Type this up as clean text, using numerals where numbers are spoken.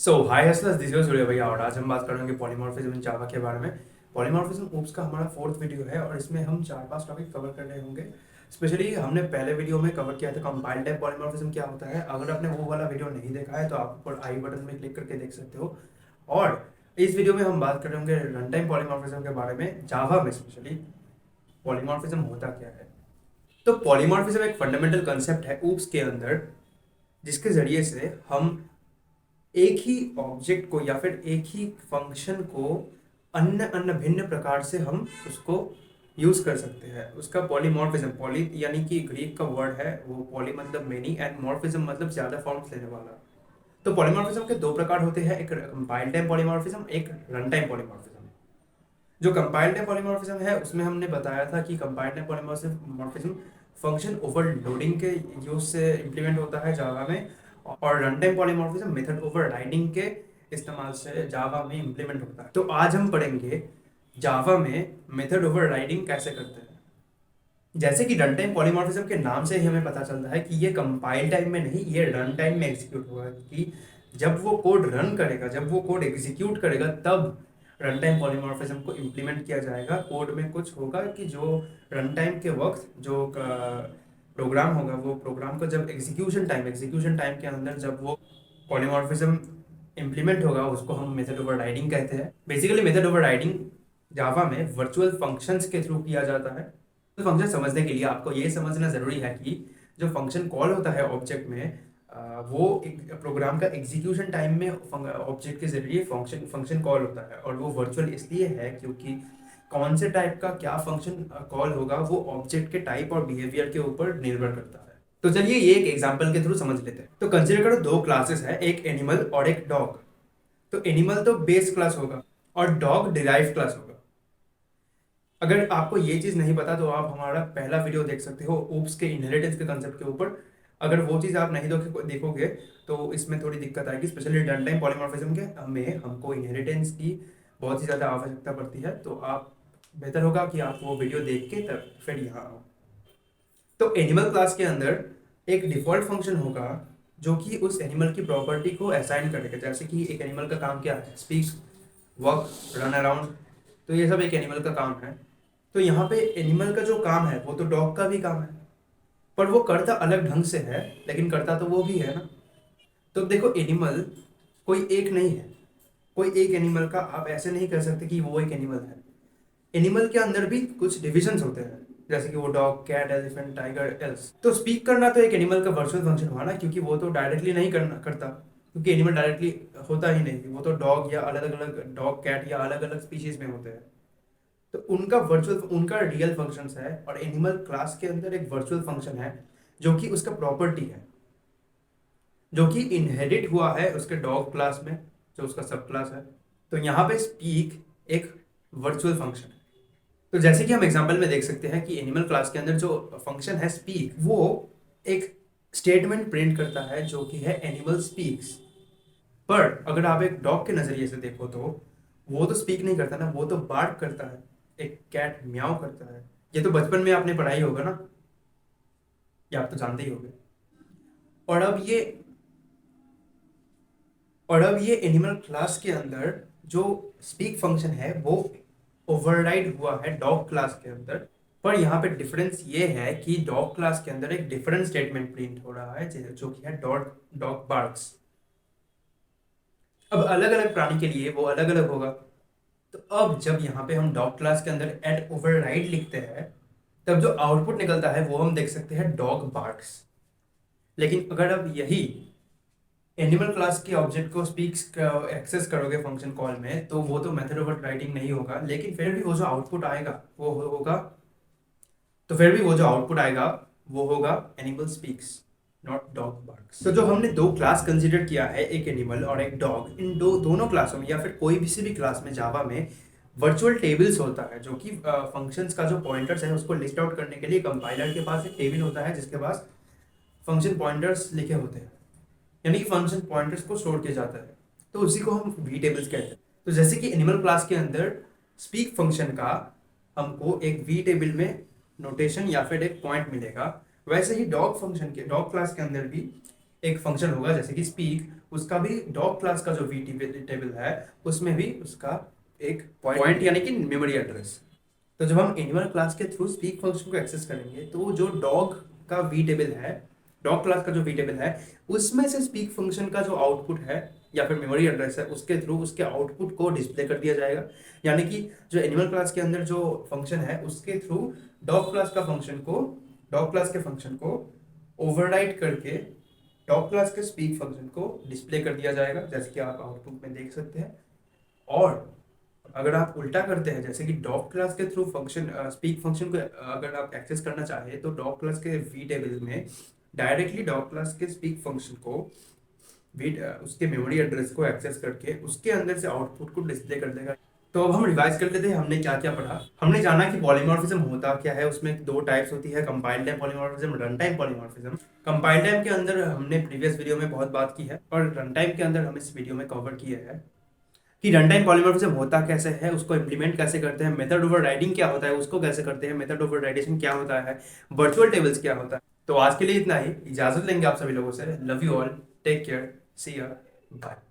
So hi हसलस, this is सूर्य भैया और आज हम बात करेंगे पॉलीमॉर्फिज्म इन जावा के बारे में। पॉलीमॉर्फिज्म ओप्स का हमारा फोर्थ वीडियो है और इसमें हम चार पांच टॉपिक कवर कर रहे होंगे। स्पेशली हमने पहले वीडियो में कवर किया था कंपाइल्ड टाइप पॉलीमॉर्फिज्म क्या होता है। अगर आपने वो वाला वीडियो नहीं देखा है तो आप ऊपर आई बटन में क्लिक करके देख सकते हो। और इस वीडियो में हम बात करेंगे रन टाइम पॉलीमॉर्फिज्म के बारे में, जावा में स्पेशली पॉलीमॉर्फिज्म होता क्या है। तो पॉलीमॉर्फिज्म एक फंडामेंटल कंसेप्ट है ओप्स के अंदर, जिसके जरिए से हम एक ही ऑब्जेक्ट को या फिर एक ही फंक्शन को अन्य अन्य भिन्न प्रकार से हम उसको यूज कर सकते हैं। उसका पॉलीमॉर्फिज्म, पॉली यानी कि ग्रीक का वर्ड है वो, पॉली मतलब मेनी एंड मॉर्फिज्म मतलब ज्यादा फॉर्म्स लेने वाला। तो पॉलीमॉर्फिज्म के दो प्रकार होते हैं, एक कंपाइल्ड टाइम पॉलीमॉर्फिज्म, एक रन टाइम पॉलीमॉर्फिज्म। जो कंपाइल्ड टाइम पॉलीमॉर्फिज्म है उसमें हमने बताया था कि compiled time polymorphism function overloading के यूज से इंप्लीमेंट होता है जावा में, और run time polymorphism method overriding के इस्तेमाल से जावा में इंप्लीमेंट होता है। तो आज हम पढ़ेंगे जावा में मेथड ओवरराइडिंग कैसे करते हैं। जैसे कि रन टाइम पॉलीमॉर्फिज्म के नाम से ही हमें पता चलता है कि ये कंपाइल टाइम में नहीं, ये रन टाइम में एग्जीक्यूट होगा। कि जब वो कोड रन करेगा, जब वो कोड एग्जीक्यूट करेगा, तब रन टाइम पॉलीमॉर्फिज्म को इम्प्लीमेंट किया जाएगा। कोड में कुछ होगा कि जो रन टाइम के वक्त जो प्रोग्राम होगा, वो प्रोग्राम को जब एग्जीक्यूशन टाइम के अंदर जब वो पॉलीमॉर्फिज्म इम्प्लीमेंट होगा, उसको हम मेथड ओवरराइडिंग कहते हैं। बेसिकली मेथड ओवरराइडिंग जावा में वर्चुअल फंक्शंस के थ्रू किया जाता है। तो फंक्शन समझने के लिए आपको ये समझना जरूरी है कि जो फंक्शन कॉल होता है ऑब्जेक्ट में, वो एक प्रोग्राम का एग्जीक्यूशन टाइम में ऑब्जेक्ट के जरिए फंक्शन फंक्शन कॉल होता है। और वो वर्चुअल इसलिए है क्योंकि कौन से टाइप का क्या फंक्शन कॉल होगा वो ऑब्जेक्ट के टाइप और बिहेवियर के ऊपर निर्भर करता है। तो चलिए ये एक एग्जांपल के थ्रू समझ लेते हैं। तो कंसीडर करो दो क्लासेस है, एक एनिमल और एक डॉग। तो एनिमल तो बेस क्लास होगा और डॉग डिराइव क्लास होगा। अगर आपको ये चीज नहीं पता तो आप हमारा पहला वीडियो देख सकते हो ओप्स के इनहेरिटेंस के कंसेप्ट के ऊपर। अगर वो चीज आप नहीं देखोगे तो इसमें थोड़ी दिक्कत आएगी। स्पेशली रन टाइम पॉलीमॉर्फिज्म के में हमको इनहेरिटेंस की बहुत ही ज्यादा आवश्यकता पड़ती है। तो आप बेहतर होगा कि आप वो वीडियो देख के तब फिर यहाँ आओ। तो एनिमल क्लास के अंदर एक डिफॉल्ट फंक्शन होगा जो कि उस एनिमल की प्रॉपर्टी को असाइन करेगा। जैसे कि एक एनिमल का काम क्या है, स्पीक, वॉक, रन अराउंड। तो ये सब एक एनिमल का काम है। तो यहाँ पे एनिमल का जो काम है वो तो डॉग का भी काम है, पर वो करता अलग ढंग से है, लेकिन करता तो वो भी है ना। तो देखो एनिमल कोई एक नहीं है। कोई एक एनिमल का आप ऐसे नहीं कर सकते कि वो एक एनिमल है। एनिमल के अंदर भी कुछ डिविजन्स होते हैं, जैसे कि वो dog, cat, elephant, tiger, else. तो स्पीक करना तो एक एनिमल का वर्चुअल फंक्शन हुआ ना, क्योंकि वो तो डायरेक्टली नहीं करता, क्योंकि एनिमल डायरेक्टली होता ही नहीं। वो तो डॉग या अलग अलग डॉग, कैट या अलग अलग स्पीशीज में होते हैं। तो उनका रियल फंक्शन है। और एनिमल क्लास के अंदर एक वर्चुअल फंक्शन है जो कि उसका प्रॉपर्टी है, जो कि इनहेरिट हुआ है उसके डॉग क्लास में, जो उसका सब क्लास है। तो यहाँ पे स्पीक एक वर्चुअल फंक्शन है। तो जैसे कि हम एग्जांपल में देख सकते हैं कि एनिमल क्लास के अंदर जो फंक्शन है स्पीक, वो एक स्टेटमेंट प्रिंट करता है जो कि है एनिमल स्पीक्स। पर अगर आप एक डॉग के नजरिए से देखो तो वो तो स्पीक नहीं करता ना, वो तो बार्क करता है। एक कैट म्याऊ करता है। ये तो बचपन में आपने पढ़ाई होगा ना, ये आप तो जानते ही होंगे। और अब ये और अब ये एनिमल क्लास के अंदर जो स्पीक फंक्शन है वो ओवरराइड हुआ है डॉग क्लास के अंदर। पर यहाँ पे डिफरेंस ये है कि डॉग क्लास के अंदर एक डिफरेंट स्टेटमेंट प्रिंट हो रहा है जो कि है डॉग डॉग बार्क्स। अब अलग अलग प्राणी के लिए वो अलग अलग होगा। तो अब जब यहाँ पे हम डॉग क्लास के अंदर एट ओवरराइड लिखते हैं, तब जो आउटपुट निकलता है वो हम देख सकते हैं डॉग बार्क्स। लेकिन अगर अब यही एनिमल क्लास के ऑब्जेक्ट को स्पीक्स एक्सेस करोगे फंक्शन कॉल में, तो वो तो मेथड ओवरराइडिंग नहीं होगा, लेकिन फिर भी वो जो आउटपुट आएगा वो होगा। तो फिर भी वो जो आउटपुट आएगा वो होगा animal speaks, not dog barks. तो जो हमने दो क्लास कंसीडर किया है, एक एनिमल और एक डॉग, इन दोनों क्लासों में या फिर कोई भी सी भी क्लास में जावा में वर्चुअल टेबल्स होता है, जो कि फंक्शंस का जो पॉइंटर्स है उसको लिस्ट आउट करने के लिए कंपाइलर के पास एक टेबल होता है जिसके पास फंक्शन पॉइंटर्स लिखे होते हैं, यानी कि फंक्शन पॉइंटर्स को स्टोर किया जाता है। तो उसी को हम वी टेबल्स कहते हैं। तो जैसे कि एनिमल क्लास के अंदर स्पीक फंक्शन का हमको एक वी टेबल में नोटेशन या फिर एक पॉइंट मिलेगा, वैसे ही डॉग क्लास के अंदर भी एक फंक्शन होगा जैसे कि स्पीक, उसका भी डॉग क्लास का जो वी टेबल है उसमें भी उसका एक पॉइंट यानी कि मेमोरी एड्रेस। तो जब हम एनिमल क्लास के थ्रू स्पीक फंक्शन को एक्सेस करेंगे तो जो डॉग का वी टेबल है, डॉग क्लास का जो वी टेबल है उसमें से स्पीक फंक्शन का जो आउटपुट है या फिर मेमोरी एड्रेस है उसके थ्रू उसके आउटपुट को डिस्प्ले कर दिया जाएगा। यानी कि जो एनिमल क्लास के अंदर जो फंक्शन है उसके थ्रू डॉग क्लास का फंक्शन को, डॉग क्लास के फंक्शन को ओवरराइड करके डॉग क्लास के स्पीक फंक्शन को डिस्प्ले कर दिया जाएगा, जैसे कि आप आउटपुट में देख सकते हैं। और अगर आप उल्टा करते हैं, जैसे कि डॉग क्लास के थ्रू फंक्शन स्पीक फंक्शन को अगर आप एक्सेस करना चाहे तो डॉग क्लास के वी टेबल में डायरेक्टली डॉग क्लास के स्पीक फंक्शन को उसके मेमोरी एड्रेस को एक्सेस करके उसके अंदर से आउटपुट को डिस्प्ले कर देगा। तो अब हम रिवाइज कर लेते हैं हमने क्या क्या पढ़ा। हमने जाना कि पॉलीमॉर्फिज्म होता क्या है, उसमें दो टाइप्स होती है, compile time polymorphism, run time polymorphism. Compile time के अंदर हमने प्रीवियस वीडियो में बहुत बात की है और रन टाइम के अंदर हम इस वीडियो में कवर किए हैं कि रन टाइम पॉलीमॉर्फिज्म होता कैसे है, उसको इंप्लीमेंट कैसे करते हैं, मेथड ओवर राइडिंग क्या होता है उसको कैसे करते हैं, मेथड ओवर राइडेशन क्या होता है, वर्चुअल टेबल्स क्या होता है। तो आज के लिए इतना ही, इजाजत लेंगे आप सभी लोगों से। Love you all, take care, see you, bye.